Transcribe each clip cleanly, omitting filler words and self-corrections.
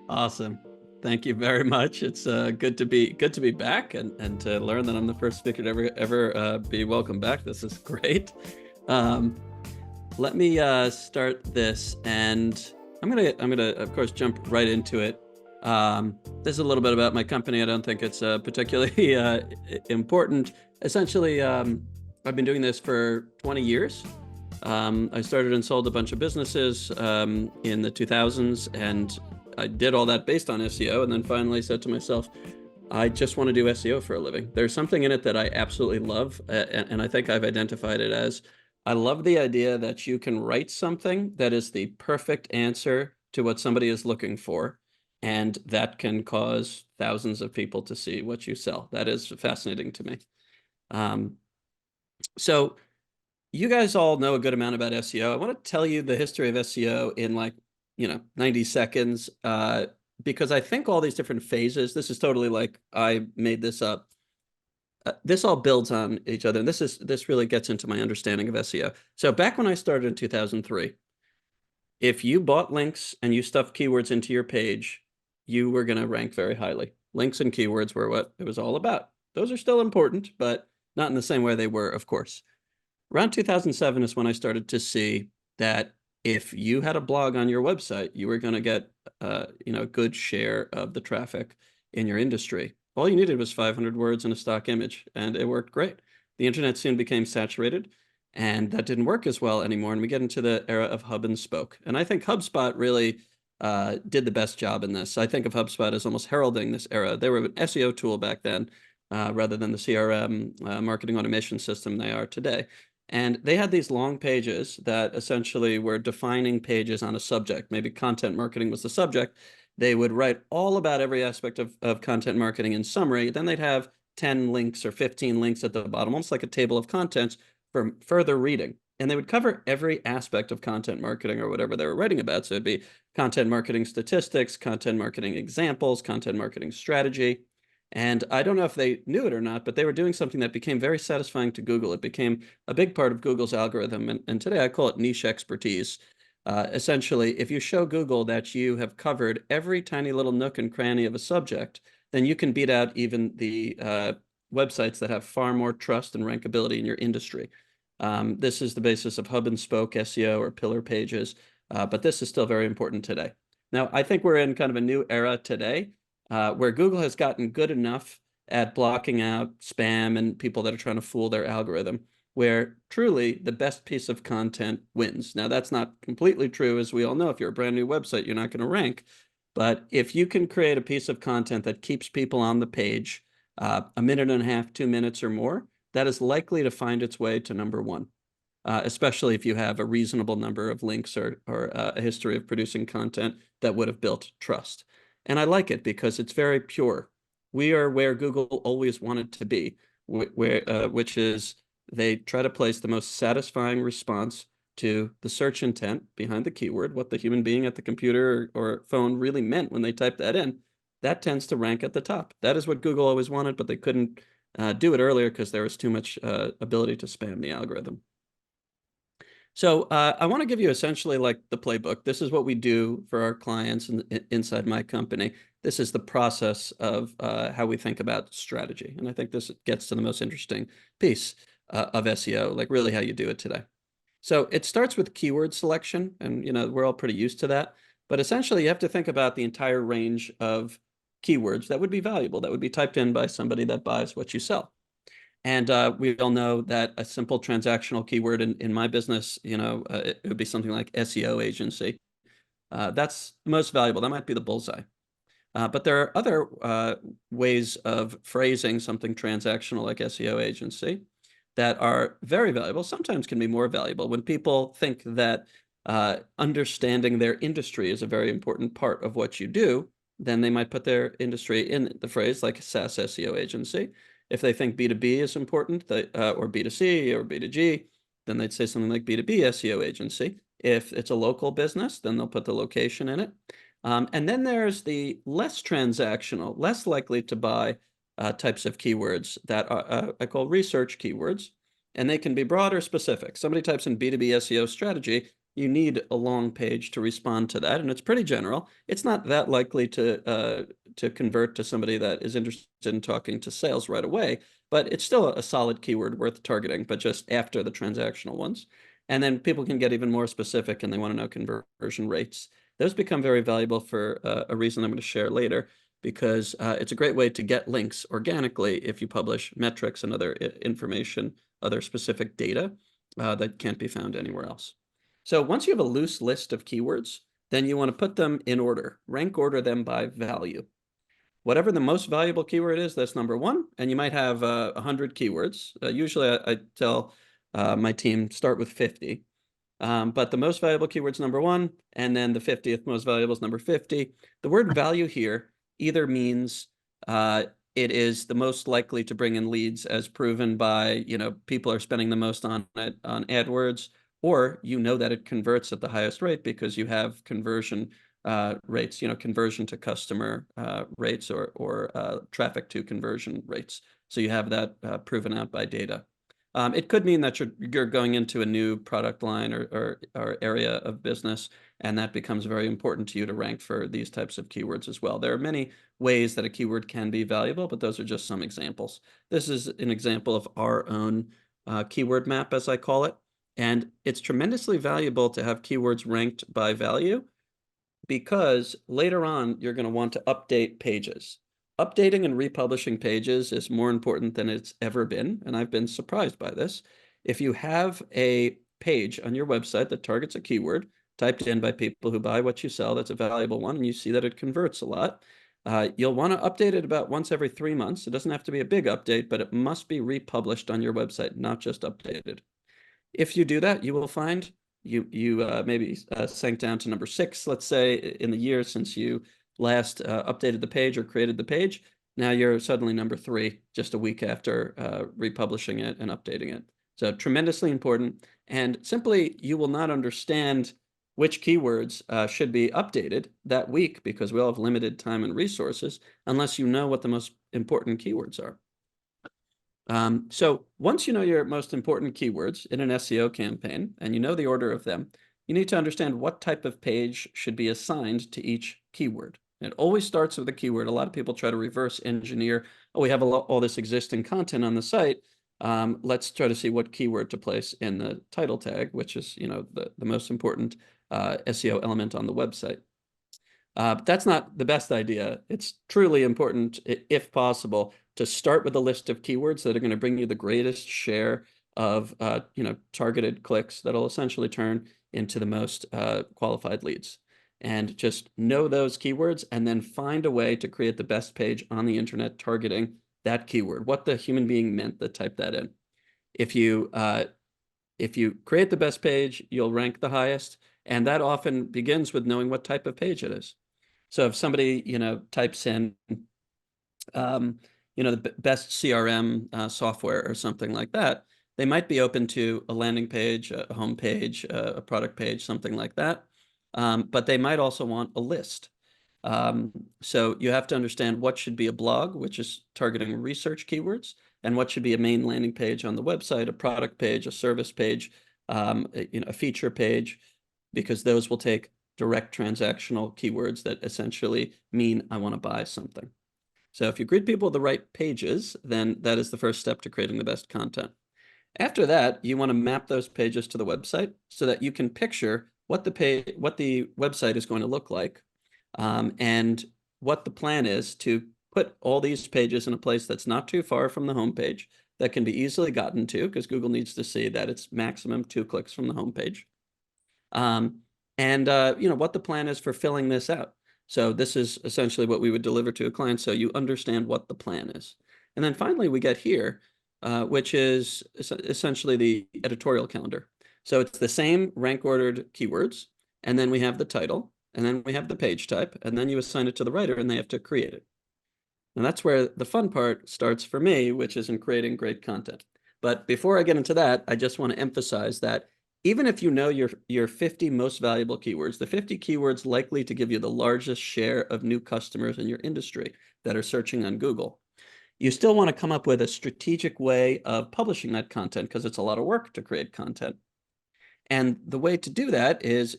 Awesome. Thank you very much. It's good to be back and to learn that I'm the first speaker to ever be welcome back. This is great. Um, Let me start this, and I'm gonna of course jump right into it. This is a little bit about my company. I don't think it's particularly important. Essentially, I've been doing this for 20 years. I started and sold a bunch of businesses in the 2000s, and I did all that based on SEO, and then finally said to myself, I just want to do SEO for a living. There's something in it that I absolutely love, and I think I've identified it as I love the idea that you can write something that is the perfect answer to what somebody is looking for, and that can cause thousands of people to see what you sell. That is fascinating to me. Um, so you guys all know a good amount about SEO. I want to tell you the history of SEO in 90 seconds, because I think all these different phases, this is totally like I made this up. This all builds on each other, and this really gets into my understanding of SEO. So back when I started in 2003, if you bought links and you stuffed keywords into your page, you were going to rank very highly. Links and keywords were what it was all about. Those are still important, but not in the same way they were, of course. Around 2007 is when I started to see that if you had a blog on your website, you were going to get a good share of the traffic in your industry. All you needed was 500 words and a stock image, and it worked great. The internet soon became saturated, and that didn't work as well anymore. And we get into the era of hub and spoke. And I think HubSpot really did the best job in this. I think of HubSpot as almost heralding this era. They were an SEO tool back then, rather than the CRM marketing automation system they are today. And they had these long pages that essentially were defining pages on a subject. Maybe content marketing was the subject. They would write all about every aspect of content marketing in summary. Then they'd have 10 links or 15 links at the bottom, almost like a table of contents for further reading. And they would cover every aspect of content marketing or whatever they were writing about. So it'd be content marketing statistics, content marketing examples, content marketing strategy. And I don't know if they knew it or not, but they were doing something that became very satisfying to Google. It became a big part of Google's algorithm. And today I call it niche expertise. Essentially, if you show Google that you have covered every tiny little nook and cranny of a subject, then you can beat out even the websites that have far more trust and rankability in your industry. This is the basis of hub and spoke SEO or pillar pages, but this is still very important today. Now, I think we're in kind of a new era today where Google has gotten good enough at blocking out spam and people that are trying to fool their algorithm, where truly the best piece of content wins. Now, that's not completely true, as we all know. If you're a brand new website, you're not going to rank. But if you can create a piece of content that keeps people on the page a minute and a half, 2 minutes or more, that is likely to find its way to number one, especially if you have a reasonable number of links or a history of producing content that would have built trust. And I like it because it's very pure. We are where Google always wanted to be, which is they try to place the most satisfying response to the search intent behind the keyword, what the human being at the computer or phone really meant when they typed that in. That tends to rank at the top. That is what Google always wanted, but they couldn't do it earlier because there was too much ability to spam the algorithm. So I want to give you essentially like the playbook. This is what we do for our clients inside my company. This is the process of how we think about strategy. And I think this gets to the most interesting piece of SEO, like really how you do it today. So it starts with keyword selection, and we're all pretty used to that. But essentially, you have to think about the entire range of keywords that would be valuable, that would be typed in by somebody that buys what you sell. And we all know that a simple transactional keyword in my business, it would be something like SEO agency. That's the most valuable. That might be the bullseye. But there are other ways of phrasing something transactional like SEO agency that are very valuable, sometimes can be more valuable. When people think that understanding their industry is a very important part of what you do, then they might put their industry in the phrase like SaaS SEO agency. If they think B2B is important, or B2C or B2G, then they'd say something like B2B SEO agency. If it's a local business, then they'll put the location in it. And then there's the less transactional, less likely to buy types of keywords that I call research keywords, and they can be broad or specific. Somebody types in B2B SEO strategy, you need a long page to respond to that, and it's pretty general. It's not that likely to convert to somebody that is interested in talking to sales right away, but it's still a solid keyword worth targeting, but just after the transactional ones. And then people can get even more specific and they want to know conversion rates. Those become very valuable for a reason I'm going to share later, because it's a great way to get links organically if you publish metrics and other information, other specific data that can't be found anywhere else. So once you have a loose list of keywords, then you want to put them in order, rank order them by value. Whatever the most valuable keyword is, that's number one. And you might have 100 keywords. Usually I tell my team start with 50. But the most valuable keyword's number one, and then the 50th most valuable is number 50. The word value here either means it is the most likely to bring in leads as proven by, people are spending the most on it on AdWords, or that it converts at the highest rate because you have conversion rates, conversion to customer rates or traffic to conversion rates. So you have that proven out by data. It could mean that you're going into a new product line or area of business, and that becomes very important to you to rank for these types of keywords as well. There are many ways that a keyword can be valuable, but those are just some examples. This is an example of our own keyword map, as I call it, and it's tremendously valuable to have keywords ranked by value, because later on you're going to want to update pages. Updating and republishing pages is more important than it's ever been, and I've been surprised by this. If you have a page on your website that targets a keyword typed in by people who buy what you sell, that's a valuable one, and you see that it converts a lot, you'll want to update it about once every 3 months. It doesn't have to be a big update, but it must be republished on your website, not just updated. If you do that, you will find you maybe sank down to number 6, let's say, in the year since you last updated the page or created the page. Now you're suddenly number 3 just a week after republishing it and updating it. So tremendously important. And simply, you will not understand which keywords should be updated that week, because we all have limited time and resources, unless you know what the most important keywords are. So once you know your most important keywords in an SEO campaign, and you know the order of them, you need to understand what type of page should be assigned to each keyword. It always starts with a keyword. A lot of people try to reverse engineer. Oh, we have all this existing content on the site. Let's try to see what keyword to place in the title tag, which is, the most important SEO element on the website. But that's not the best idea. It's truly important, if possible, to start with a list of keywords that are going to bring you the greatest share of targeted clicks that'll essentially turn into the most qualified leads. And just know those keywords, and then find a way to create the best page on the internet targeting that keyword, what the human being meant that typed that in. If you create the best page, you'll rank the highest, and that often begins with knowing what type of page it is. So if somebody, types in, the best CRM software or something like that, they might be open to a landing page, a home page, a product page, something like that. But they might also want a list. So you have to understand what should be a blog, which is targeting research keywords, and what should be a main landing page on the website, a product page, a service page, a feature page, because those will take direct transactional keywords that essentially mean I want to buy something. So if you greet people with the right pages, then that is the first step to creating the best content. After that, you want to map those pages to the website so that you can picture what the website is going to look like, and what the plan is to put all these pages in a place that's not too far from the homepage, that can be easily gotten to, because Google needs to see that it's maximum 2 clicks from the homepage. And what the plan is for filling this out. So this is essentially what we would deliver to a client, so you understand what the plan is. And then finally, we get here, which is essentially the editorial calendar. So it's the same rank ordered keywords, and then we have the title, and then we have the page type, and then you assign it to the writer, and they have to create it. And that's where the fun part starts for me, which is in creating great content. But before I get into that, I just want to emphasize that even if you know your 50 most valuable keywords, the 50 keywords likely to give you the largest share of new customers in your industry that are searching on Google, you still want to come up with a strategic way of publishing that content, because it's a lot of work to create content. And the way to do that is,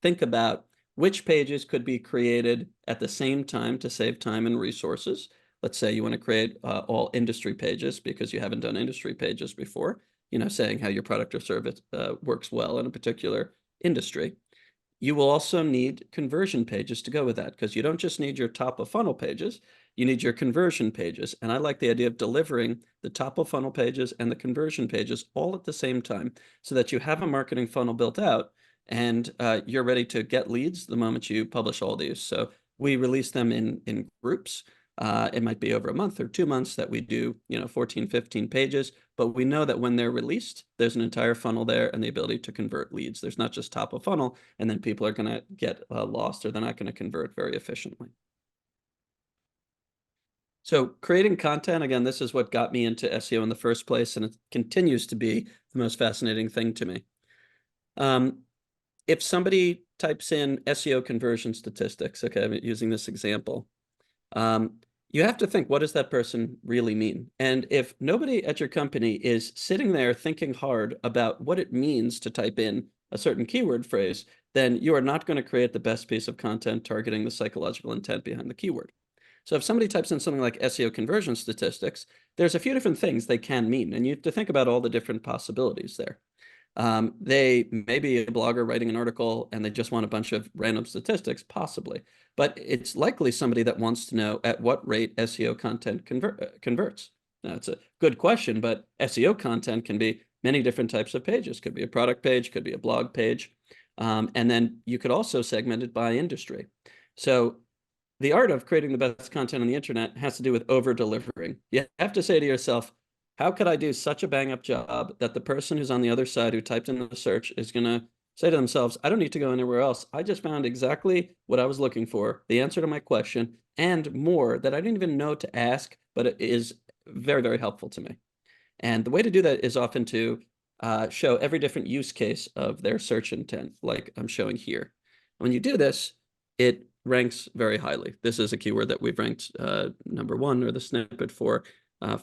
think about which pages could be created at the same time to save time and resources. Let's say you want to create all industry pages because you haven't done industry pages before, saying how your product or service works well in a particular industry. You will also need conversion pages to go with that, because you don't just need your top of funnel pages, you need your conversion pages. And I like the idea of delivering the top of funnel pages and the conversion pages all at the same time, so that you have a marketing funnel built out and you're ready to get leads the moment you publish all these. So we release them in groups. It might be over a month or 2 months that we do, 14, 15 pages, but we know that when they're released, there's an entire funnel there and the ability to convert leads. There's not just top of funnel, and then people are going to get lost, or they're not going to convert very efficiently. So creating content, again, this is what got me into SEO in the first place, and it continues to be the most fascinating thing to me. If somebody types in SEO conversion statistics, okay, I'm using this example, you have to think, what does that person really mean? And if nobody at your company is sitting there thinking hard about what it means to type in a certain keyword phrase, then you are not going to create the best piece of content targeting the psychological intent behind the keyword. So if somebody types in something like SEO conversion statistics, there's a few different things they can mean, and you have to think about all the different possibilities there. They may be a blogger writing an article and they just want a bunch of random statistics, possibly. But it's likely somebody that wants to know at what rate SEO content converts. Now, it's a good question, but SEO content can be many different types of pages. Could be a product page, could be a blog page. And then you could also segment it by industry. So the art of creating the best content on the internet has to do with over-delivering. You have to say to yourself, how could I do such a bang-up job that the person who's on the other side who typed in the search is going to say to themselves, I don't need to go anywhere else. I just found exactly what I was looking for, the answer to my question, and more that I didn't even know to ask, but it is very, very helpful to me. And the way to do that is often to show every different use case of their search intent, like I'm showing here. When you do this, it ranks very highly. This is a keyword that we've ranked number one, or the snippet for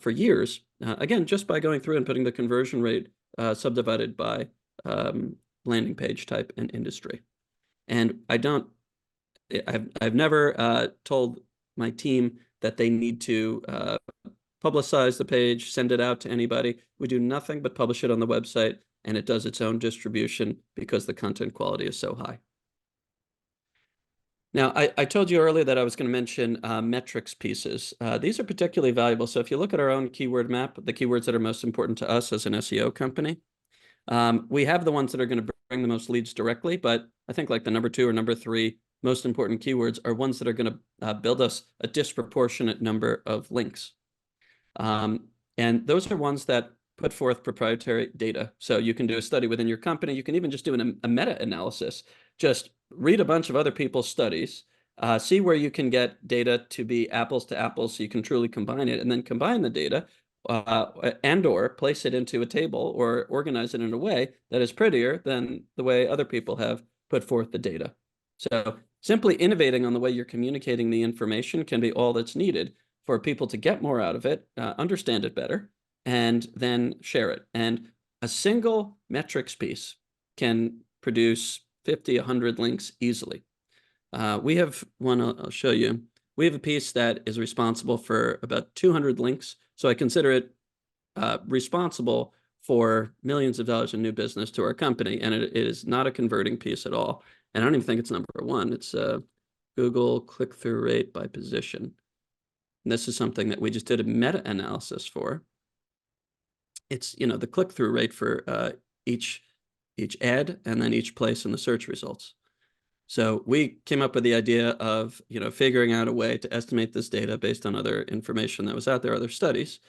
years. Again, just by going through and putting the conversion rate subdivided by landing page type and industry. And I've never told my team that they need to publicize the page, send it out to anybody. We do nothing but publish it on the website, and it does its own distribution because the content quality is so high. Now, I told you earlier that I was going to mention metrics pieces. These are particularly valuable. So if you look at our own keyword map, the keywords that are most important to us as an SEO company, we have the ones that are going to bring the most leads directly, but I think like the number 2 or number 3 most important keywords are ones that are going to build us a disproportionate number of links. And those are ones that put forth proprietary data. So you can do a study within your company. You can even just do a meta-analysis. Just read a bunch of other people's studies, see where you can get data to be apples to apples so you can truly combine it, and then combine the data and or place it into a table or organize it in a way that is prettier than the way other people have put forth the data. So simply innovating on the way you're communicating the information can be all that's needed for people to get more out of it, understand it better, and then share it. And a single metrics piece can produce 50, 100 links easily. We have one, I'll show you. We have a piece that is responsible for about 200 links. So I consider it responsible for millions of dollars in new business to our company. And it is not a converting piece at all. And I don't even think it's number 1. It's Google click-through rate by position. And this is something that we just did a meta-analysis for. It's, the click-through rate for each ad and then each place in the search results. So we came up with the idea of, figuring out a way to estimate this data based on other information that was out there, other studies.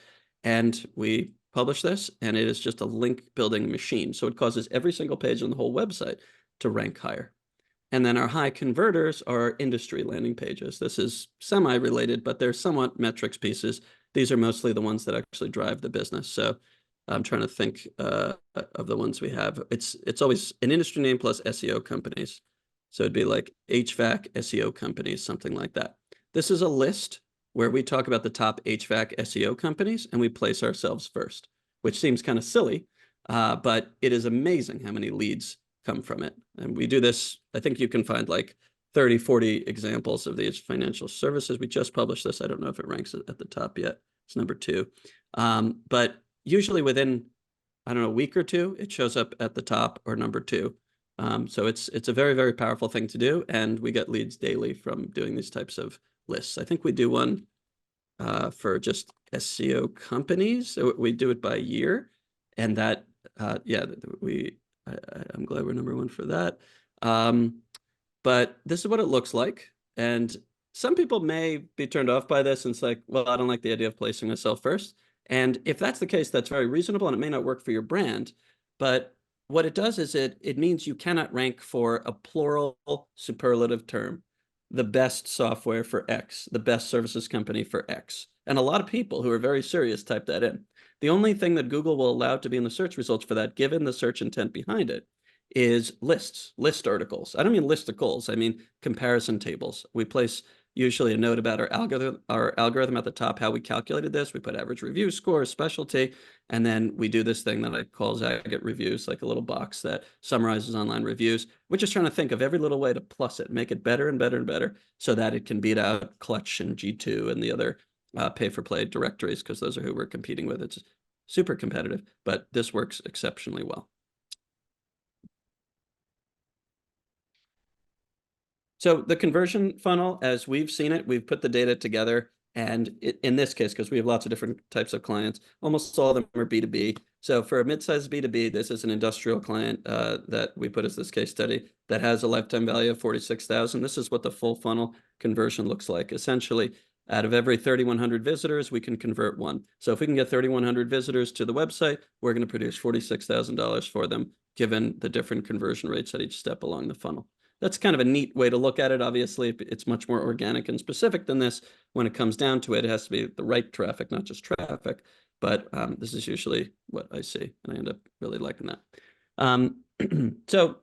And we published this, and it is just a link building machine. So it causes every single page on the whole website to rank higher. And then our high converters are industry landing pages. This is semi-related, but they're somewhat metrics pieces. These are mostly the ones that actually drive the business. So I'm trying to think of the ones we have. It's always an industry name plus SEO companies. So it'd be like HVAC SEO companies, something like that. This is a list where we talk about the top HVAC SEO companies and we place ourselves first, which seems kind of silly, but it is amazing how many leads come from it. And we do this, I think you can find like 30, 40 examples of these financial services. We just published this. I don't know if it ranks at the top yet. It's number 2. But usually within, I don't know, a week or two, it shows up at the top or number 2. So it's a very, very powerful thing to do. And we get leads daily from doing these types of lists. I think we do one for just SEO companies. So we do it by year. And that, yeah, I'm glad we're number 1 for that. But this is what it looks like. And some people may be turned off by this. And it's like, well, I don't like the idea of placing myself first. And if that's the case, that's very reasonable and it may not work for your brand. But what it does is it means you cannot rank for a plural superlative term, the best software for X, the best services company for X. And a lot of people who are very serious type that in. The only thing that Google will allow to be in the search results for that, given the search intent behind it, is list articles. I don't mean listicles, I mean comparison tables. We place usually a note about our algorithm at the top, how we calculated this. We put average review score, specialty, and then we do this thing that I call Zagat reviews, like a little box that summarizes online reviews. We're just trying to think of every little way to plus it, make it better and better and better so that it can beat out Clutch and G2 and the other pay-for-play directories, because those are who we're competing with. It's super competitive, but this works exceptionally well. So the conversion funnel, as we've seen it, we've put the data together. And in this case, because we have lots of different types of clients, almost all of them are B2B. So for a mid-sized B2B, this is an industrial client that we put as this case study that has a lifetime value of 46,000. This is what the full funnel conversion looks like. Essentially, out of every 3,100 visitors, we can convert 1. So if we can get 3,100 visitors to the website, we're going to produce $46,000 for them, given the different conversion rates at each step along the funnel. That's kind of a neat way to look at it. Obviously, it's much more organic and specific than this. When it comes down to it, it has to be the right traffic, not just traffic. But this is usually what I see, and I end up really liking that. So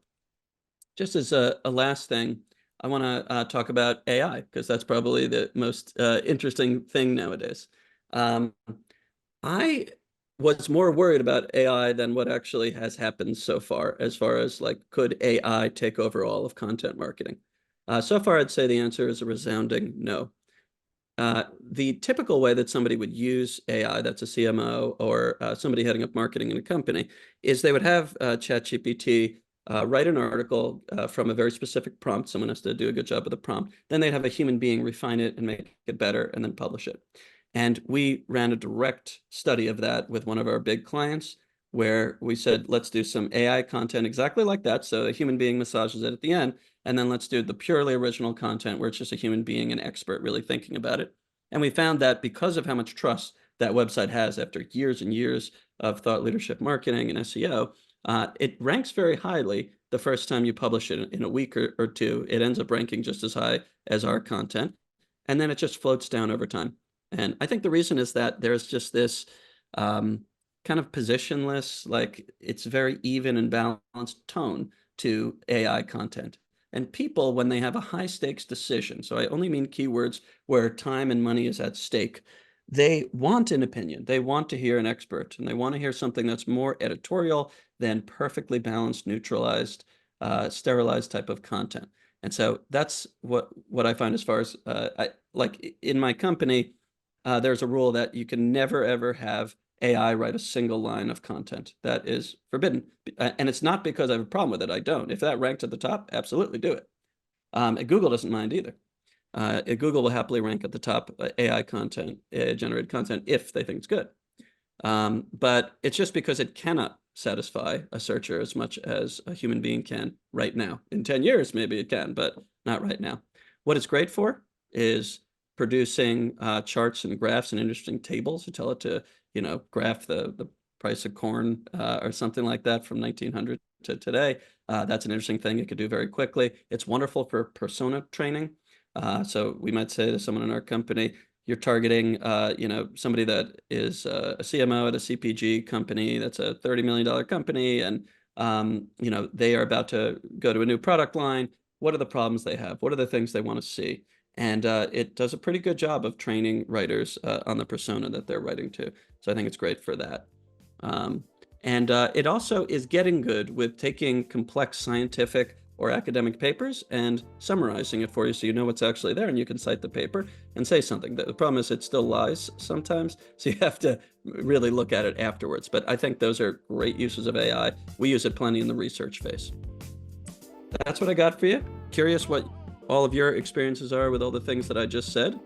just as a last thing, I want to talk about AI, because that's probably the most interesting thing nowadays. I was more worried about AI than what actually has happened so far as like, could AI take over all of content marketing? So far, I'd say the answer is a resounding no. The typical way that somebody would use AI, that's a CMO or somebody heading up marketing in a company, is they would have ChatGPT write an article from a very specific prompt. Someone has to do a good job with the prompt. Then they'd have a human being refine it and make it better and then publish it. And we ran a direct study of that with one of our big clients, where we said, let's do some AI content exactly like that. So a human being massages it at the end. And then let's do the purely original content where it's just a human being, an expert really thinking about it. And we found that because of how much trust that website has after years and years of thought leadership marketing and SEO, it ranks very highly the first time you publish it in a week or two. It ends up ranking just as high as our content. And then it just floats down over time. And I think the reason is that there's just this kind of positionless, like it's very even and balanced tone to AI content. And people, when they have a high stakes decision, so I only mean keywords where time and money is at stake, they want an opinion. They want to hear an expert, and they want to hear something that's more editorial than perfectly balanced, neutralized, sterilized type of content. And so that's what I find as far as like in my company, there's a rule that you can never, ever have AI write a single line of content. That is forbidden. And it's not because I have a problem with it. I don't. If that ranked at the top, absolutely do it. And Google doesn't mind either. Google will happily rank at the top AI content, generated content, if they think it's good. But it's just because it cannot satisfy a searcher as much as a human being can right now. In 10 years, maybe it can, but not right now. What it's great for is producing charts and graphs and interesting tables to tell it to, graph the price of corn or something like that from 1900 to today. That's an interesting thing it could do very quickly. It's wonderful for persona training. So we might say to someone in our company, you're targeting, somebody that is a CMO at a CPG company that's a $30 million company, and they are about to go to a new product line. What are the problems they have? What are the things they want to see? And it does a pretty good job of training writers on the persona that they're writing to. So I think it's great for that. And it also is getting good with taking complex scientific or academic papers and summarizing it for you so you know what's actually there and you can cite the paper and say something. The problem is it still lies sometimes, so you have to really look at it afterwards. But I think those are great uses of AI. We use it plenty in the research phase. That's what I got for you. Curious what all of your experiences are with all the things that I just said.